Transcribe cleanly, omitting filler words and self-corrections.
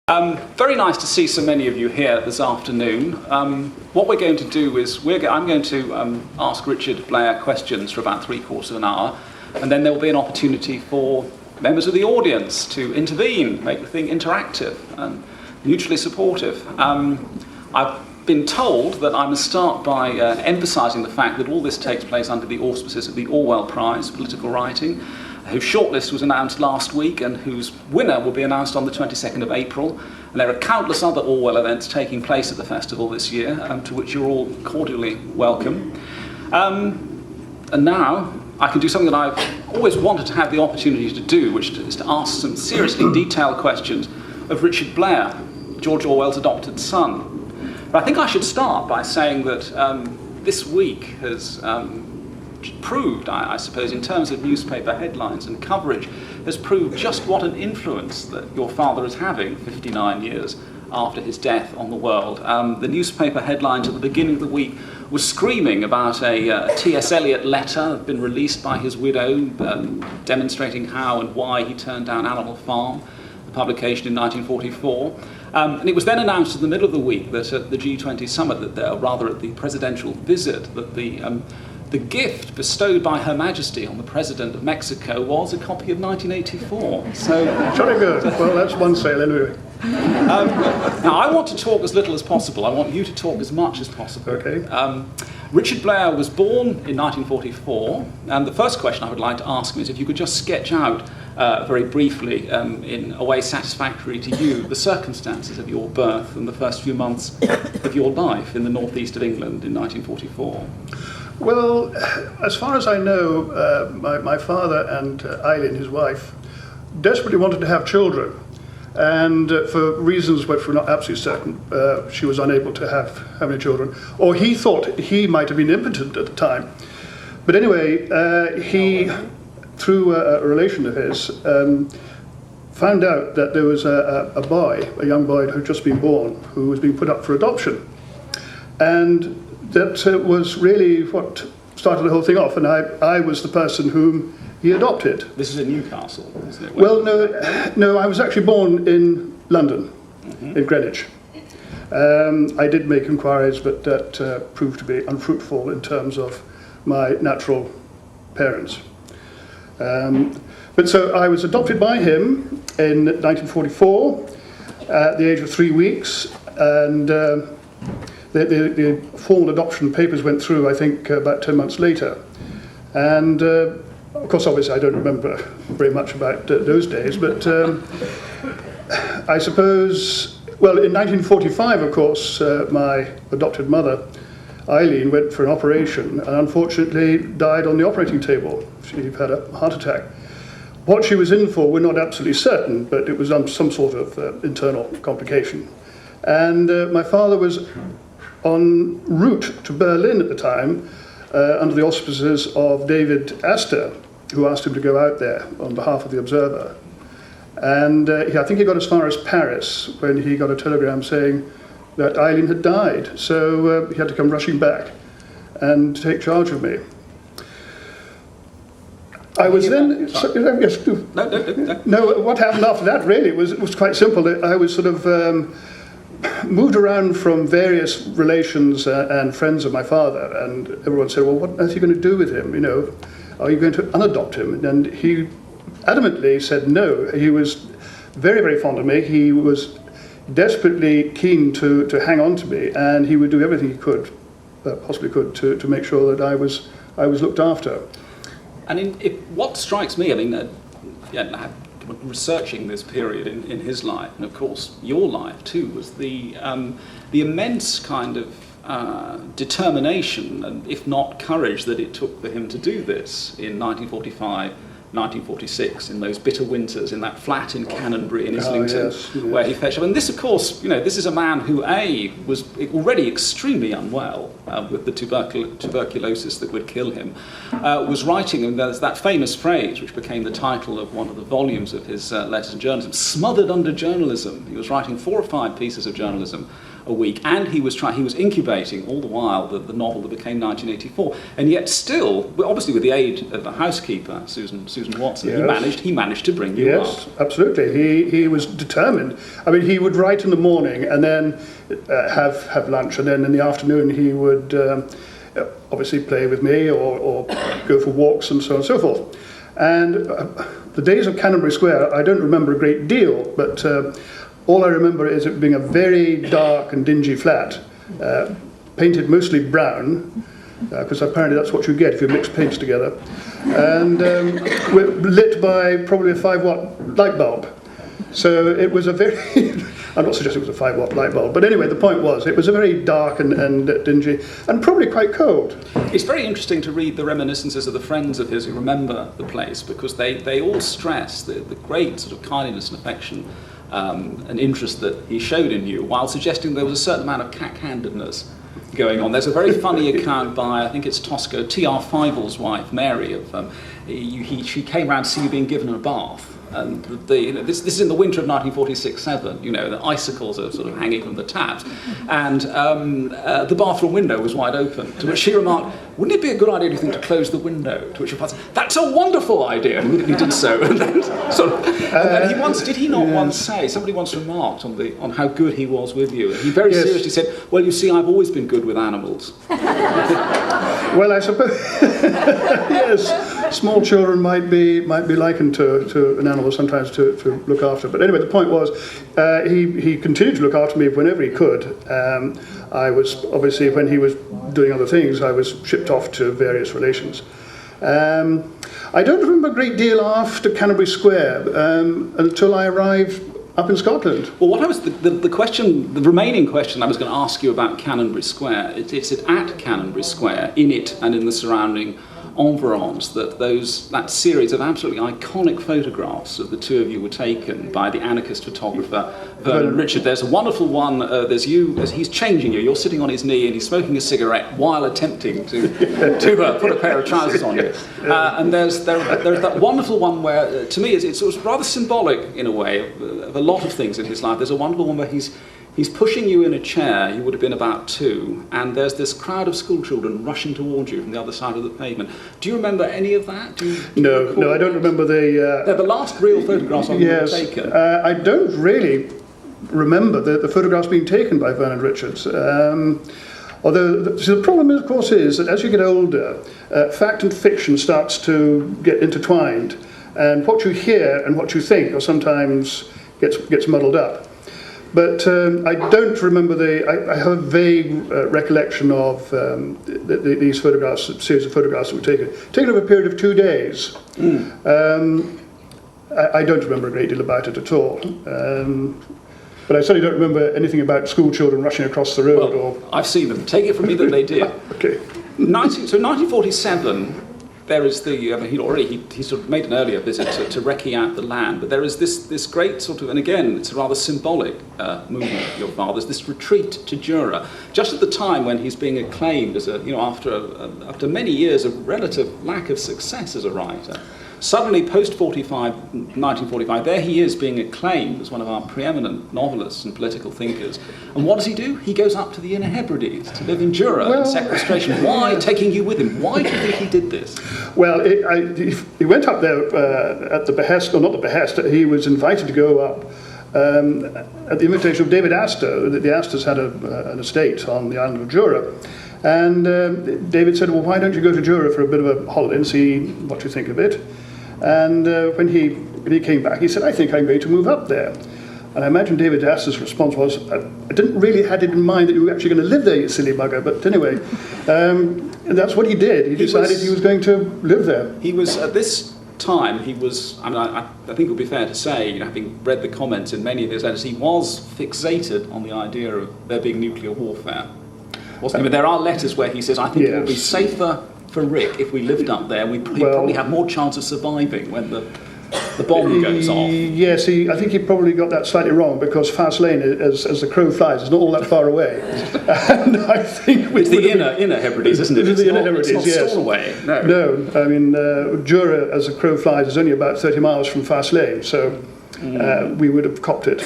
Very nice to see so many of you here this afternoon. What we're going to do is I'm going to ask Richard Blair questions for about 3/4 of an hour, and then there will be an opportunity for members of the audience to intervene, make the thing interactive and mutually supportive. I've been told that I must start by emphasising the fact that all this takes place under the auspices of the Orwell Prize, Political Writing, whose shortlist was announced last week and whose winner will be announced on the 22nd of April. And there are countless other Orwell events taking place at the festival this year, to which you're all cordially welcome. And now I can do something that I've always wanted to have the opportunity to do, which is to ask some seriously detailed questions of Richard Blair, George Orwell's adopted son. But I think I should start by saying that this week has proved, I suppose, in terms of newspaper headlines and coverage, has proved just what an influence that your father is having 59 years after his death on the world. The newspaper headlines at the beginning of the week were screaming about a T.S. Eliot letter that had been released by his widow, demonstrating how and why he turned down Animal Farm, the publication in 1944. And it was then announced in the middle of the week that at the G20 summit, at the presidential visit, that the gift bestowed by Her Majesty on the President of Mexico was a copy of 1984. So, jolly good. Well, that's one sale anyway. Now, I want to talk as little as possible. I want you to talk as much as possible. Okay. Richard Blair was born in 1944, and the first question I would like to ask him is if you could just sketch out very briefly, in a way satisfactory to you, the circumstances of your birth and the first few months of your life in the northeast of England in 1944. Well, as far as I know, my father and Eileen, his wife, desperately wanted to have children. And for reasons which we're not absolutely certain, she was unable to have any children. Or he thought he might have been impotent at the time. But anyway, he, through a relation of his, found out that there was a young boy who had just been born, who was being put up for adoption. And that was really what started the whole thing off, and I was the person whom he adopted. This is in Newcastle, isn't it? Well, no, I was actually born in London, in Greenwich. I did make inquiries, but that proved to be unfruitful in terms of my natural parents. But so I was adopted by him in 1944 at the age of 3 weeks, and the formal adoption papers went through, I think, about 10 months later. And of course, obviously, I don't remember very much about those days, but I suppose, well, in 1945, of course, my adopted mother, Eileen, went for an operation and unfortunately died on the operating table. She had a heart attack. What she was in for, we're not absolutely certain, but it was some sort of internal complication. And my father was en route to Berlin at the time, under the auspices of David Astor, who asked him to go out there on behalf of the Observer. And I think he got as far as Paris when he got a telegram saying that Eileen had died. So he had to come rushing back and take charge of me. I was then... No, what happened after that really was quite simple. I was sort of moved around from various relations and friends of my father, and everyone said, well, what on earth are you going to do with him? You know, are you going to unadopt him? And he adamantly said no. He was very, very fond of me. He was desperately keen to hang on to me, and he would do everything he could, possibly could, to make sure that I was looked after. And what strikes me, I mean, researching this period in his life, and of course your life too, was the immense kind of determination and, if not courage, that it took for him to do this in 1945, 1946, in those bitter winters, in that flat in Canonbury in Islington, yes. where he fetched up. And this, of course, this is a man who, was already extremely unwell with the tuberculosis that would kill him, was writing, and there's that famous phrase which became the title of one of the volumes of his letters and journalism, smothered under journalism. He was writing 4 or 5 pieces of journalism a week, and he was incubating all the while the novel that became 1984, and yet still, obviously with the aid of the housekeeper, Susan Watson, Yes. he managed to bring you up. Yes, absolutely. He was determined. I mean, he would write in the morning and then have lunch, and then in the afternoon he would obviously play with me or go for walks and so on and so forth. And the days of Canonbury Square, I don't remember a great deal, but all I remember is it being a very dark and dingy flat, painted mostly brown, because apparently that's what you get if you mix paints together, and we're lit by probably a 5-watt light bulb. So it was a very, I'm not suggesting it was a 5-watt light bulb, but anyway, the point was, it was a very dark and dingy, and probably quite cold. It's very interesting to read the reminiscences of the friends of his who remember the place, because they all stress the great sort of kindness and affection and interest that he showed in you, while suggesting there was a certain amount of cack-handedness going on. There's a very funny account by, I think it's Tosco, T.R. Fievel's wife, Mary, of she came round to see you being given a bath. And this is in the winter of 1946-7. The icicles are sort of hanging from the taps, and the bathroom window was wide open. To which she remarked, "Wouldn't it be a good idea, do you think, to close the window?" To which your father said, "That's a wonderful idea." And he did so. And then did he not once say? Somebody once remarked on how good he was with you. And he very seriously said, "Well, you see, I've always been good with animals." Well, I suppose yes, small children might be likened to an animal sometimes to look after. But anyway, the point was, he continued to look after me whenever he could. I was obviously, when he was doing other things, I was shipped off to various relations. I don't remember a great deal after Canonbury Square until I arrived up in Scotland. Well, what I was the remaining question I was going to ask you about Canonbury Square. It's at Canonbury Square, in it and in the surrounding environs, that series of absolutely iconic photographs of the two of you were taken by the anarchist photographer Vernon Richard. There's a wonderful one. There's you as he's changing you. You're sitting on his knee and he's smoking a cigarette while attempting to put a pair of trousers on you. And there's that wonderful one where, to me, it's rather symbolic in a way of a lot of things in his life. There's a wonderful one where he's pushing you in a chair. You would have been about 2, and there's this crowd of school children rushing towards you from the other side of the pavement. Do you remember any of that? No, I don't remember They're the last real photographs of them taken. I don't really remember the photographs being taken by Vernon Richards. Although the problem, of course, is that as you get older, fact and fiction starts to get intertwined, and what you hear and what you think are sometimes gets muddled up. But I don't remember I have a vague recollection of these photographs, a series of photographs that were taken over a period of 2 days. I don't remember a great deal about it at all. But I certainly don't remember anything about school children rushing across the road. Well, I've seen them. Take it from me that they did. Okay. So 1947. There is he sort of made an earlier visit to recce out the land, but there is this great sort of, and again, it's a rather symbolic movement of your father's, this retreat to Jura, just at the time when he's being acclaimed as after many years of relative lack of success as a writer. Suddenly, post-1945, there he is being acclaimed as one of our preeminent novelists and political thinkers. And what does he do? He goes up to the Inner Hebrides to live in Jura in sequestration. Why, taking you with him? Why do you think he did this? Well, he went up there at the behest, or not the behest, he was invited to go up at the invitation of David Astor. The Astors had an estate on the island of Jura. And David said, well, why don't you go to Jura for a bit of a holiday and see what you think of it? And when he came back, he said, I think I'm going to move up there. And I imagine David Astor's response was, I didn't really had it in mind that you were actually going to live there, you silly bugger. But anyway, and that's what he did. He decided he was going to live there. He was, at this time, I think it would be fair to say, having read the comments in many of his letters, he was fixated on the idea of there being nuclear warfare. Wasn't he? But there are letters where he says, I think it would be safer for Rick if we lived up there. We'd probably have more chance of surviving when the bomb goes off. Yes, I think he probably got that slightly wrong, because Fastlane, as the crow flies, is not all that far away. And I think it's the inner Hebrides, isn't it? It's the inner Hebrides, yes. Stornoway. No, I mean, Jura, as the crow flies, is only about 30 miles from Fastlane, so we would have copped it.